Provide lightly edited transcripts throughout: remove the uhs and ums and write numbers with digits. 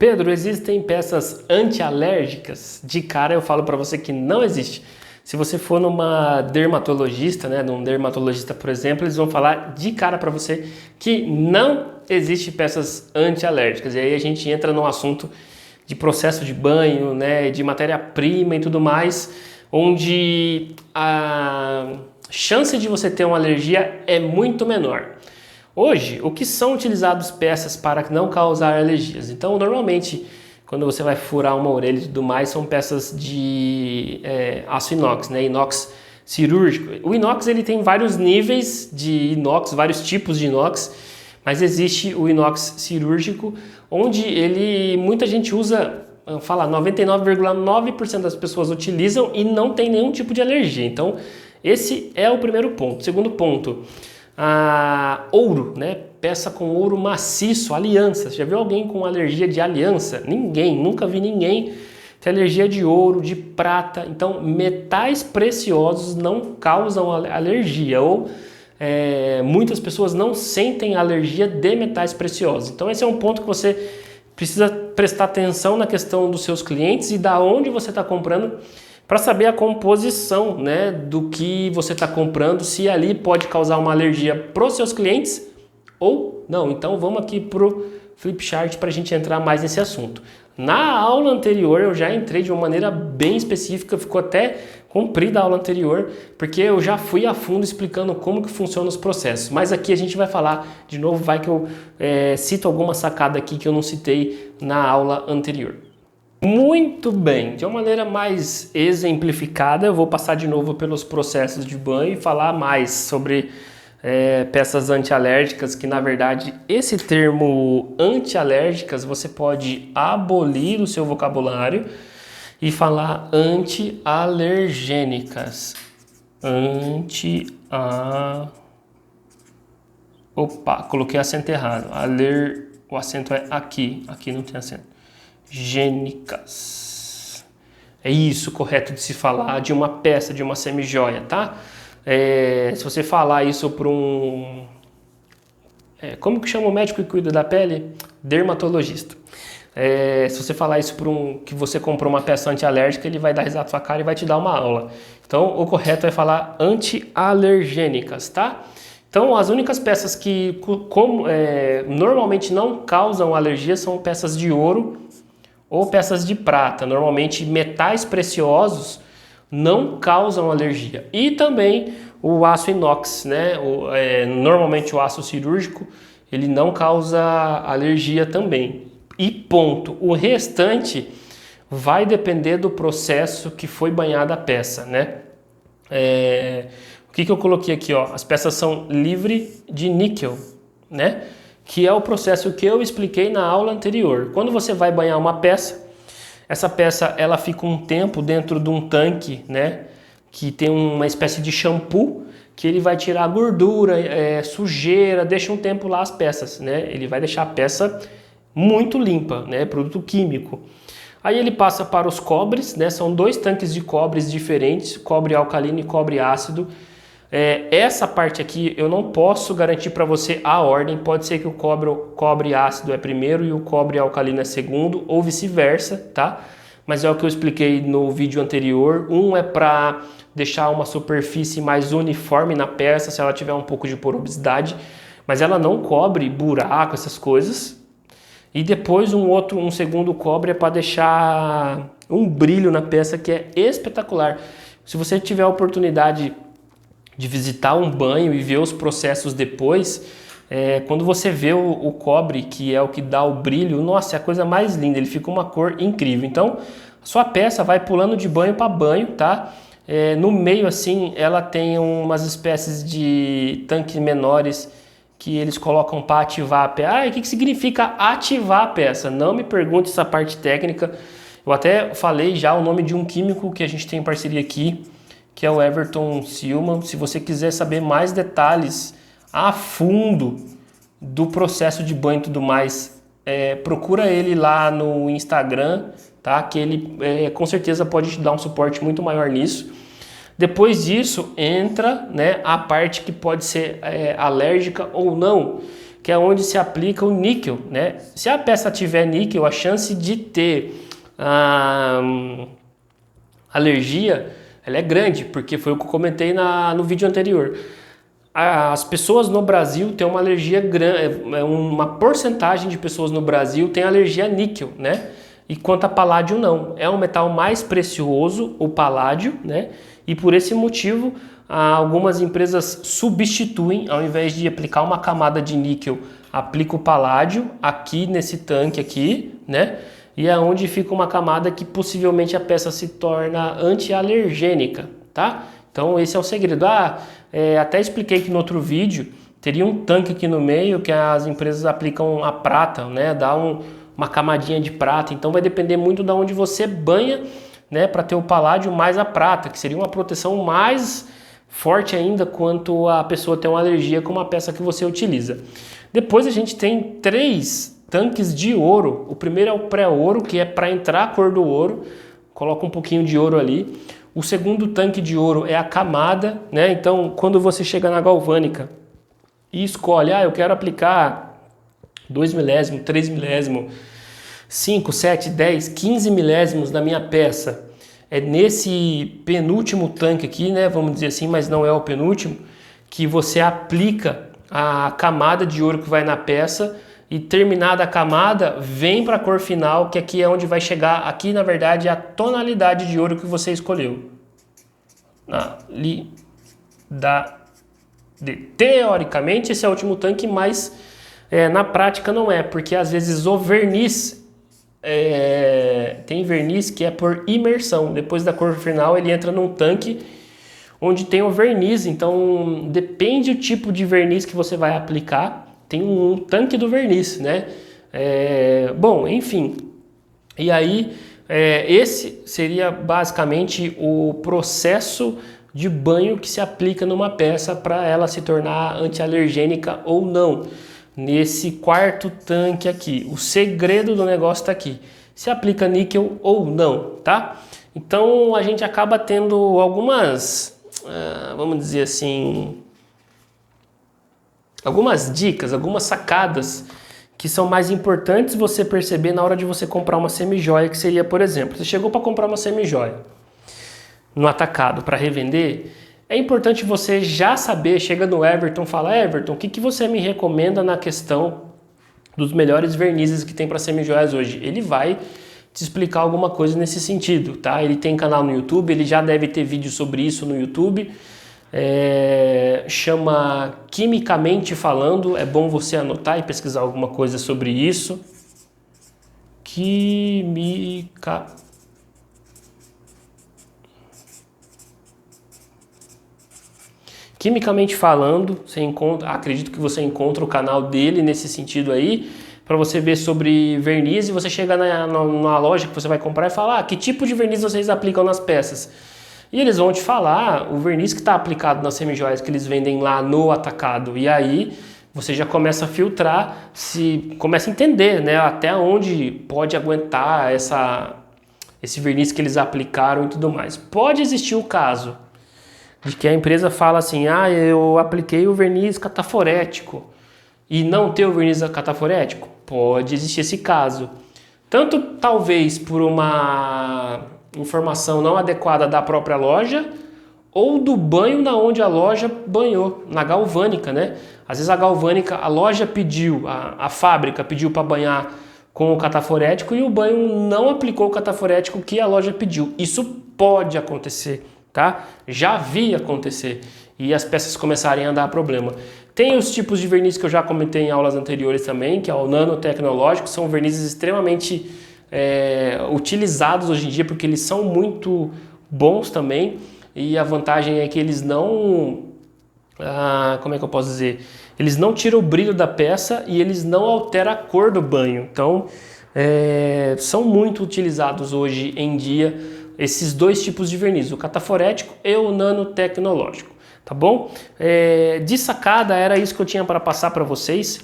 Pedro, existem peças antialérgicas? De cara eu falo para você que não existe. Se você for numa dermatologista, num dermatologista, por exemplo, eles vão falar de cara para você que não existe peças antialérgicas. E aí a gente entra num assunto de processo de banho, de matéria-prima e tudo mais, onde a chance de você ter uma alergia é muito menor. Hoje, o que são utilizados peças para não causar alergias? Então, normalmente, quando você vai furar uma orelha e tudo mais, são peças de aço inox, inox cirúrgico. O inox ele tem vários níveis de inox, vários tipos de inox, mas existe o inox cirúrgico, onde muita gente usa, 99,9% das pessoas utilizam e não tem nenhum tipo de alergia. Então, esse é o primeiro ponto. Segundo ponto, ouro, peça com ouro maciço, aliança. Você já viu alguém com alergia de aliança? Ninguém, nunca vi ninguém ter alergia de ouro, de prata. Então, metais preciosos não causam alergia, ou muitas pessoas não sentem alergia de metais preciosos. Então, esse é um ponto que você precisa prestar atenção na questão dos seus clientes e da onde você está comprando, para saber a composição do que você está comprando, se ali pode causar uma alergia para os seus clientes ou não. Então vamos aqui para o Flipchart para a gente entrar mais nesse assunto. Na aula anterior eu já entrei de uma maneira bem específica, ficou até comprida a aula anterior, porque eu já fui a fundo explicando como que funcionam os processos. Mas aqui a gente vai falar de novo, vai que eu cito alguma sacada aqui que eu não citei na aula anterior. Muito bem, de uma maneira mais exemplificada, eu vou passar de novo pelos processos de banho e falar mais sobre peças antialérgicas, que na verdade esse termo antialérgicas você pode abolir do seu vocabulário e falar antialergênicas. Opa, coloquei acento errado. O acento é aqui não tem acento. Gênicas. É isso correto de se falar de uma peça, de uma semijoia, tá? Se você falar isso para como que chama o médico que cuida da pele? Dermatologista. Se você falar isso para que você comprou uma peça antialérgica, ele vai dar risada na sua cara e vai te dar uma aula. Então, o correto é falar antialergênicas, tá? Então, as únicas peças que normalmente não causam alergia são peças de ouro ou peças de prata. Normalmente metais preciosos não causam alergia. E também o aço inox, normalmente o aço cirúrgico, ele não causa alergia também. E ponto. O restante vai depender do processo que foi banhada a peça, O que eu coloquei aqui, ó? As peças são livres de níquel, que é o processo que eu expliquei na aula anterior. Quando você vai banhar uma peça, essa peça ela fica um tempo dentro de um tanque, que tem uma espécie de shampoo, que ele vai tirar gordura, sujeira, deixa um tempo lá as peças, Ele vai deixar a peça muito limpa, produto químico. Aí ele passa para os cobres, são 2 tanques de cobres diferentes, cobre alcalino e cobre ácido. Essa parte aqui eu não posso garantir para você a ordem, pode ser que o cobre ácido é primeiro e o cobre alcalino é segundo, ou vice-versa, tá? Mas é o que eu expliquei no vídeo anterior. Um é para deixar uma superfície mais uniforme na peça, se ela tiver um pouco de porosidade, mas ela não cobre buraco, essas coisas. E depois um segundo cobre é para deixar um brilho na peça que é espetacular. Se você tiver a oportunidade de visitar um banho e ver os processos depois, quando você vê o cobre, que é o que dá o brilho, nossa, é a coisa mais linda, ele fica uma cor incrível. Então, a sua peça vai pulando de banho para banho, tá? No meio, assim, ela tem umas espécies de tanques menores que eles colocam para ativar a peça. O que significa ativar a peça? Não me pergunte essa parte técnica. Eu até falei já o nome de um químico que a gente tem em parceria aqui, que é o Everton Silman. Se você quiser saber mais detalhes a fundo do processo de banho e tudo mais, procura ele lá no Instagram, tá? Que ele com certeza pode te dar um suporte muito maior nisso. Depois disso entra, a parte que pode ser alérgica ou não, que é onde se aplica o níquel, né? Se a peça tiver níquel, a chance de ter alergia, ela é grande, porque foi o que eu comentei no vídeo anterior. As pessoas no Brasil têm uma alergia grande, uma porcentagem de pessoas no Brasil tem alergia a níquel, né? E quanto a paládio não, é um metal mais precioso, o paládio, né? E por esse motivo, algumas empresas substituem, ao invés de aplicar uma camada de níquel, aplica o paládio aqui nesse tanque aqui, né? E é onde fica uma camada que possivelmente a peça se torna anti-alergênica, tá? Então esse é o segredo. Até expliquei que no outro vídeo teria um tanque aqui no meio que as empresas aplicam a prata, né? Dá uma camadinha de prata. Então vai depender muito de onde você banha, né? Para ter o paládio mais a prata, que seria uma proteção mais forte ainda quanto a pessoa tem uma alergia com uma peça que você utiliza. Depois a gente tem 3 tanques de ouro. O primeiro é o pré-ouro, que é para entrar a cor do ouro. Coloca um pouquinho de ouro ali. O segundo tanque de ouro é a camada, né? Então, quando você chega na galvânica e escolhe, eu quero aplicar 2 milésimos, 3 milésimos, 5, 7, 10, 15 milésimos na minha peça. É nesse penúltimo tanque aqui, né? Vamos dizer assim, mas não é o penúltimo, que você aplica a camada de ouro que vai na peça e terminada a camada, vem para a cor final, que aqui é onde vai chegar, aqui na verdade é a tonalidade de ouro que você escolheu. Teoricamente esse é o último tanque, mas na prática não é, porque às vezes o verniz, tem verniz que é por imersão, depois da cor final ele entra num tanque onde tem o verniz, então depende do tipo de verniz que você vai aplicar. Tem um tanque do verniz, né? Bom, enfim. E aí, esse seria basicamente o processo de banho que se aplica numa peça para ela se tornar antialergênica ou não. Nesse quarto tanque aqui. O segredo do negócio está aqui. Se aplica níquel ou não, tá? Então, a gente acaba tendo algumas, vamos dizer assim, algumas dicas, algumas sacadas que são mais importantes você perceber na hora de você comprar uma semijoia, que seria, por exemplo, você chegou para comprar uma semijoia no atacado para revender, é importante você já saber, chega no Everton, fala, Everton, o que você me recomenda na questão dos melhores vernizes que tem para semijoias hoje? Ele vai te explicar alguma coisa nesse sentido, tá? Ele tem canal no YouTube, ele já deve ter vídeo sobre isso no YouTube, chama Quimicamente Falando, é bom você anotar e pesquisar alguma coisa sobre isso. Quimicamente Falando, você encontra, acredito que você encontra o canal dele nesse sentido aí, para você ver sobre verniz, e você chega na loja que você vai comprar e fala, que tipo de verniz vocês aplicam nas peças? E eles vão te falar o verniz que está aplicado nas semijoias que eles vendem lá no atacado. E aí você já começa a filtrar, começa a entender, né, até onde pode aguentar esse verniz que eles aplicaram e tudo mais. Pode existir o caso de que a empresa fala assim, eu apliquei o verniz cataforético e não ter o verniz cataforético. Pode existir esse caso. Tanto talvez por uma informação não adequada da própria loja ou do banho na onde a loja banhou, na galvânica, né? Às vezes a loja pediu, a fábrica pediu para banhar com o cataforético e o banho não aplicou o cataforético que a loja pediu. Isso pode acontecer, tá? Já vi acontecer e as peças começarem a dar problema. Tem os tipos de verniz que eu já comentei em aulas anteriores também, que é o nanotecnológico, são vernizes extremamente utilizados hoje em dia porque eles são muito bons também, e a vantagem é que eles não, como é que eu posso dizer? Eles não tiram o brilho da peça e eles não alteram a cor do banho. Então, são muito utilizados hoje em dia esses dois tipos de verniz, o cataforético e o nanotecnológico, tá bom? De sacada, era isso que eu tinha para passar para vocês.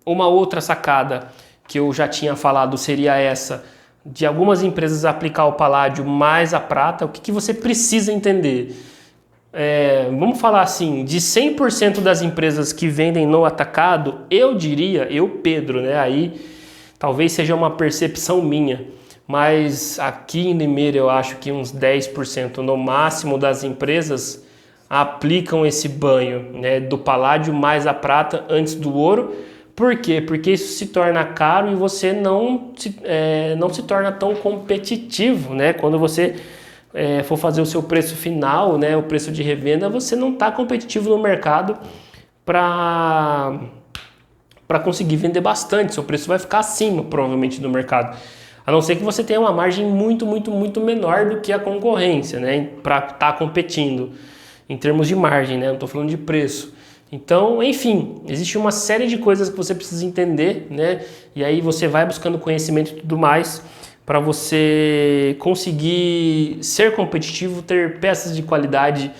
Uma outra sacada que eu já tinha falado seria essa, de algumas empresas aplicar o paládio mais a prata. O que você precisa entender? vamos falar assim, de 100% das empresas que vendem no atacado, eu diria, Pedro, né? Aí talvez seja uma percepção minha, mas aqui em Limeira eu acho que uns 10% no máximo das empresas aplicam esse banho, né, do paládio mais a prata antes do ouro. Por quê? Porque isso se torna caro e você não se torna tão competitivo, né? Quando você for fazer o seu preço final, né, o preço de revenda, você não está competitivo no mercado para conseguir vender bastante. Seu preço vai ficar acima, provavelmente, do mercado. A não ser que você tenha uma margem muito, muito, muito menor do que a concorrência, né, para estar competindo em termos de margem, né? Não estou falando de preço. Então, enfim, existe uma série de coisas que você precisa entender, né? E aí você vai buscando conhecimento e tudo mais para você conseguir ser competitivo, ter peças de qualidade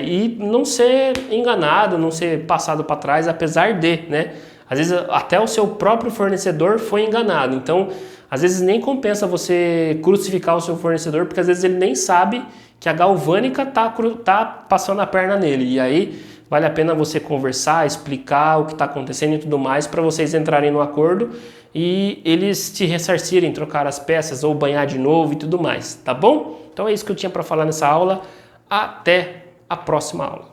e não ser enganado, não ser passado para trás, apesar de, né? Às vezes até o seu próprio fornecedor foi enganado. Então, às vezes nem compensa você crucificar o seu fornecedor, porque às vezes ele nem sabe que a galvânica tá passando a perna nele. E aí vale a pena você conversar, explicar o que está acontecendo e tudo mais para vocês entrarem no acordo e eles te ressarcirem, trocar as peças ou banhar de novo e tudo mais, tá bom? Então é isso que eu tinha para falar nessa aula. Até a próxima aula.